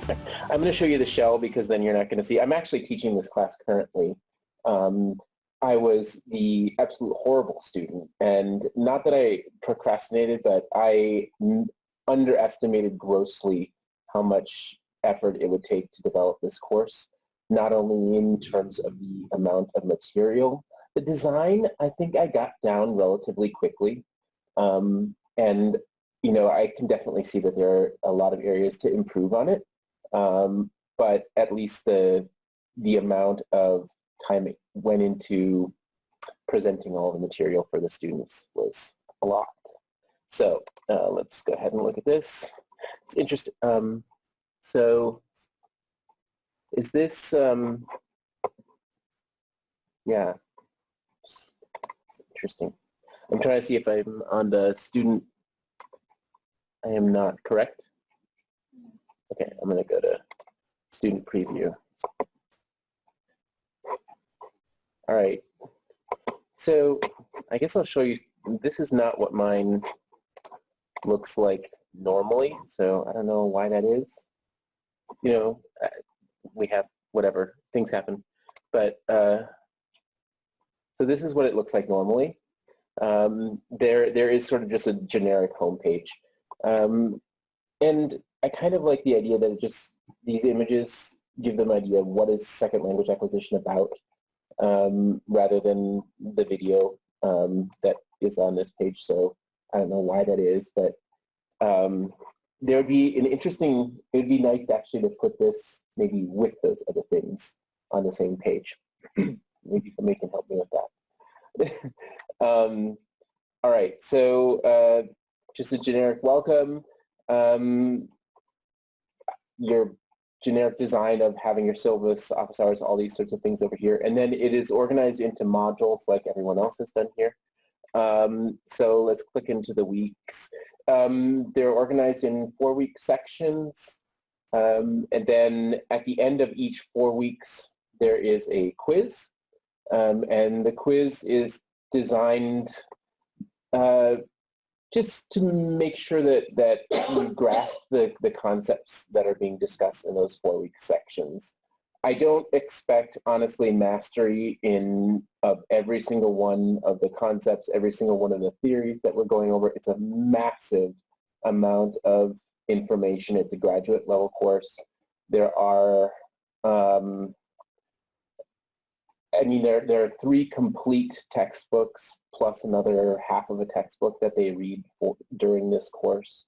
I'm going to show you the shell because then you're not going to see. I'm actually teaching this class currently. I was the absolute horrible student, and not that I procrastinated, but I underestimated grossly how much effort it would take to develop this course, not only in terms of the amount of material. The design, I think I got down relatively quickly, and you know, I can definitely see that there are a lot of areas to improve on it, but at least the amount of time it went into presenting all the material for the students was a lot. So let's go ahead and look at this. It's interesting. So is this, yeah, it's interesting. I'm trying to see if I'm on the student. I am not, correct? Okay, I'm going to go to student preview. All right. So I guess I'll show you, this is not what mine looks like normally, so I don't know why that is. You know, we have whatever, things happen. But so this is what it looks like normally. There is sort of just a generic homepage. And I kind of like the idea that it just, these images give them an idea of what is second language acquisition about, rather than the video that is on this page. So I don't know why that is, but there would be an interesting, it would be nice actually to put this maybe with those other things on the same page. Maybe somebody can help me with that. All right, so just a generic welcome. Your generic design of having your syllabus, office hours, all these sorts of things over here. And then it is organized into modules like everyone else has done here. So let's click into the weeks. They're organized in 4-week sections. And then at the end of each 4 weeks, there is a quiz. And the quiz is designed just to make sure that you grasp the concepts that are being discussed in those 4-week sections. I don't expect, honestly, mastery of every single one of the concepts, every single one of the theories that we're going over. It's a massive amount of information. It's a graduate level course. There are, I mean, there are 3 complete textbooks plus another half of a textbook that they read during this course.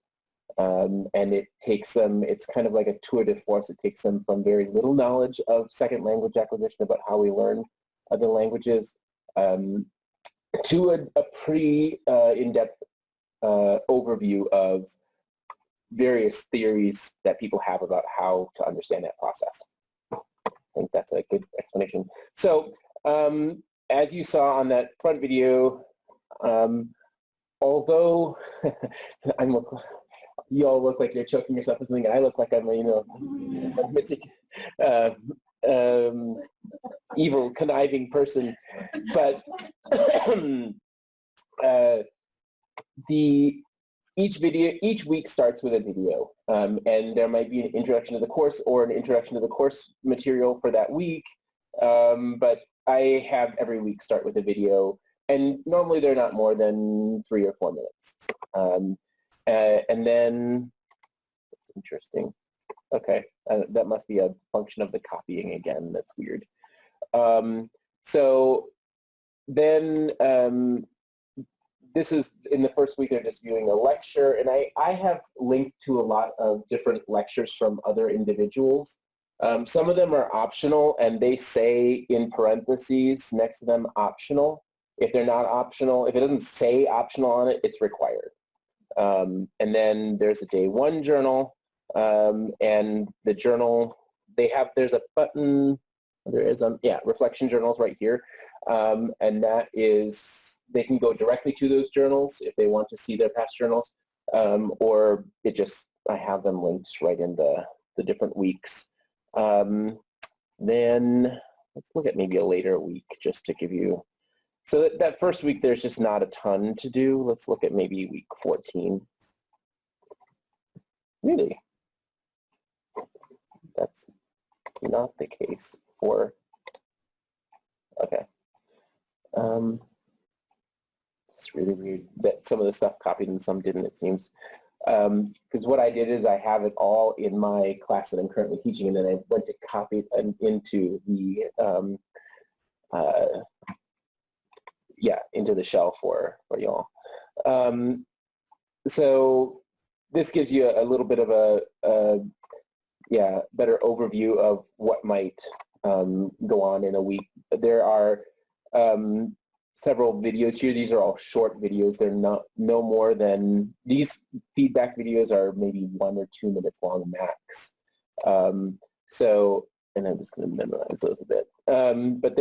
And it takes them, it's kind of like a tour de force. It takes them from very little knowledge of second language acquisition about how we learn other languages to a pretty in-depth overview of various theories that people have about how to understand that process. I think that's a good explanation. So as you saw on that front video, although you all look like you're choking yourself or something, and I look like I'm a, you know, evil, conniving person, but each week starts with a video, and there might be an introduction to the course or an introduction to the course material for that week, but I have every week start with a video, and normally they're not more than 3 or 4 minutes. And then, that's interesting. Okay, that must be a function of the copying again. That's weird. So then this is, in the first week, they're just viewing a lecture, and I have linked to a lot of different lectures from other individuals. Some of them are optional, and they say in parentheses next to them optional. If they're not optional, if it doesn't say optional on it, it's required. And then there's a day 1 journal, and the journal, there's a button, there is reflection journals right here, and that is, they can go directly to those journals if they want to see their past journals, or I have them linked right in the different weeks. Then let's look at maybe a later week just to give you, so that first week there's just not a ton to do. Let's look at maybe week 14. Really? That's not the case for, okay. It's really weird that some of the stuff copied and some didn't, it seems. Because what I did is I have it all in my class that I'm currently teaching, and then I went to copy it into the into the shell for y'all. So this gives you a little bit of a better overview of what might go on in a week. There are several videos here. These are all short videos. They're no more than, these feedback videos are maybe 1 or 2 minutes long max. So, and I'm just going to memorize those a bit. But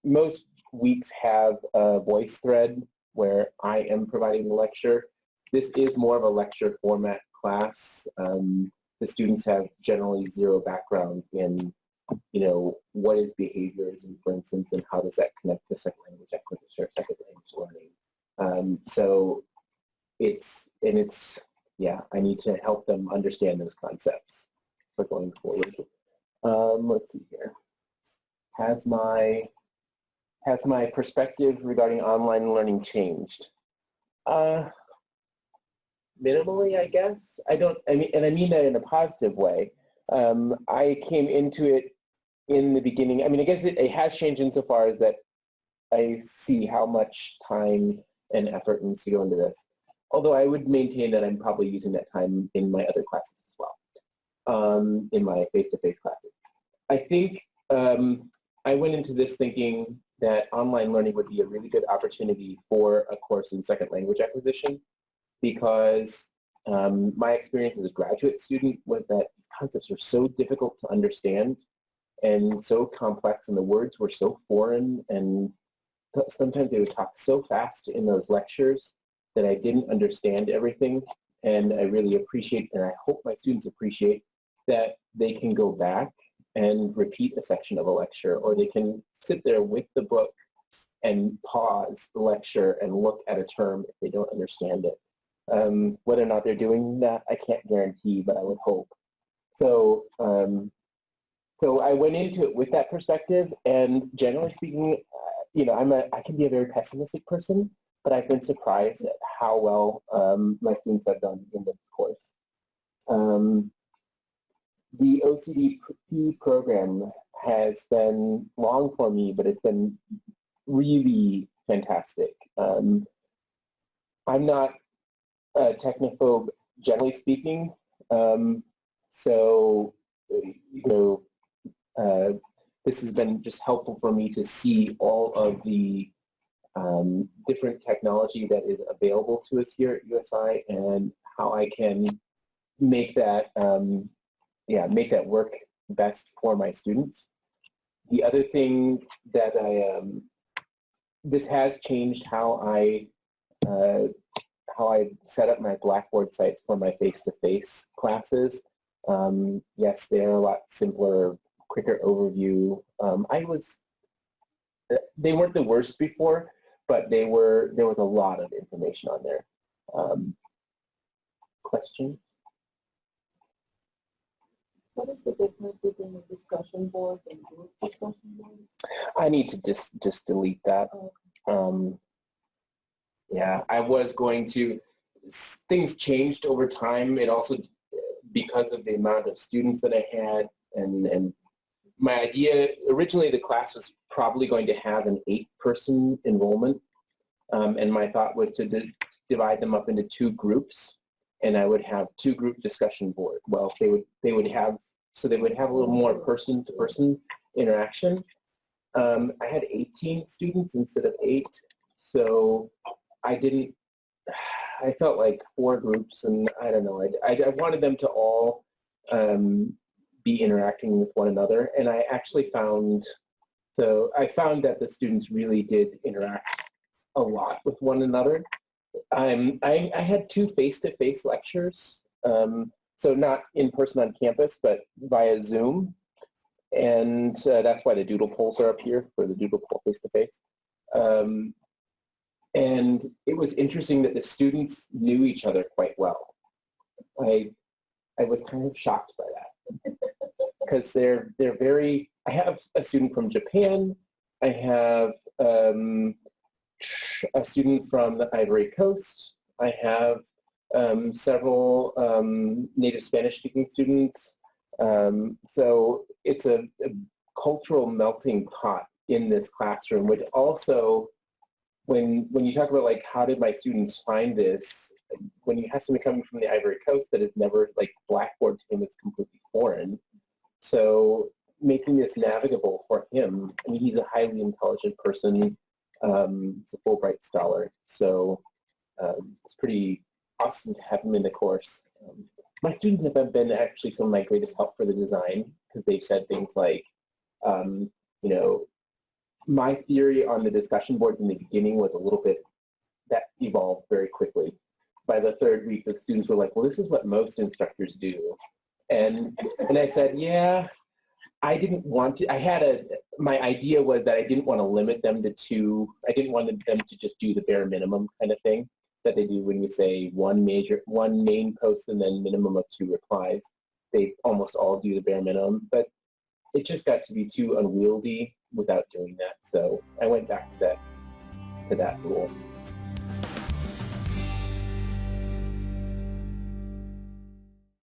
most weeks have a voice thread where I am providing the lecture. This is more of a lecture format class. The students have generally zero background in what is behaviorism, for instance, and how does that connect to second language acquisition or second language learning. So I need to help them understand those concepts for going forward. Let's see here. Has my perspective regarding online learning changed? Minimally, I guess. I mean that in a positive way. I came into it in the beginning. I mean, I guess it has changed insofar as that I see how much time and effort needs to go into this. Although I would maintain that I'm probably using that time in my other classes as well, in my face-to-face classes. I think I went into this thinking that online learning would be a really good opportunity for a course in second language acquisition, because my experience as a graduate student was that concepts were so difficult to understand and so complex, and the words were so foreign, and sometimes they would talk so fast in those lectures that I didn't understand everything. And I really appreciate, and I hope my students appreciate, that they can go back and repeat a section of a lecture, or they can sit there with the book and pause the lecture and look at a term if they don't understand it. Whether or not they're doing that, I can't guarantee, but I would hope. So, so I went into it with that perspective, and generally speaking, I can be a very pessimistic person, but I've been surprised at how well my students have done in this course. The OCDP program has been long for me, but it's been really fantastic. I'm not a technophobe, generally speaking, so this has been just helpful for me to see all of the different technology that is available to us here at USI, and how I can make that make that work best for my students. The other thing that this has changed how I set up my Blackboard sites for my face-to-face classes. Yes, they're a lot simpler, quicker overview. They weren't the worst before, but there was a lot of information on there. Questions? What is the difference between the discussion boards and group discussion boards? I need to just delete that. Yeah, I was going to, things changed over time. It also, because of the amount of students that I had, and my idea, originally the class was probably going to have an 8-person enrollment, and my thought was to divide them up into 2 groups, and I would have 2 group discussion board. Well, they would have a little more person-to-person interaction. I had 18 students instead of 8, so I felt like 4 groups, and I don't know, I wanted them to all be interacting with one another, and I actually found that the students really did interact a lot with one another. I had 2 face-to-face lectures, so not in person on campus, but via Zoom, and that's why the doodle polls are up here for the doodle poll face-to-face. And it was interesting that the students knew each other quite well. I was kind of shocked by that, because they're very. I have a student from Japan. I have a student from the Ivory Coast. I have several native Spanish-speaking students. So it's a cultural melting pot in this classroom, which also, when you talk about like how did my students find this, when you have somebody coming from the Ivory Coast that is never, like, Blackboard to him is completely foreign. So making this navigable for him, I mean, he's a highly intelligent person. He's a Fulbright scholar. So it's pretty awesome to have him in the course. My students have been actually some of my greatest help for the design, because they've said things like, you know, my theory on the discussion boards in the beginning was a little bit, that evolved very quickly. By the third week, the students were like, well, this is what most instructors do. And I said, yeah, I didn't want to, my idea was that I didn't want to limit them to two, I didn't want them to just do the bare minimum kind of thing that they do when you say one main post and then minimum of 2 replies. They almost all do the bare minimum, but it just got to be too unwieldy without doing that. So I went back to that rule.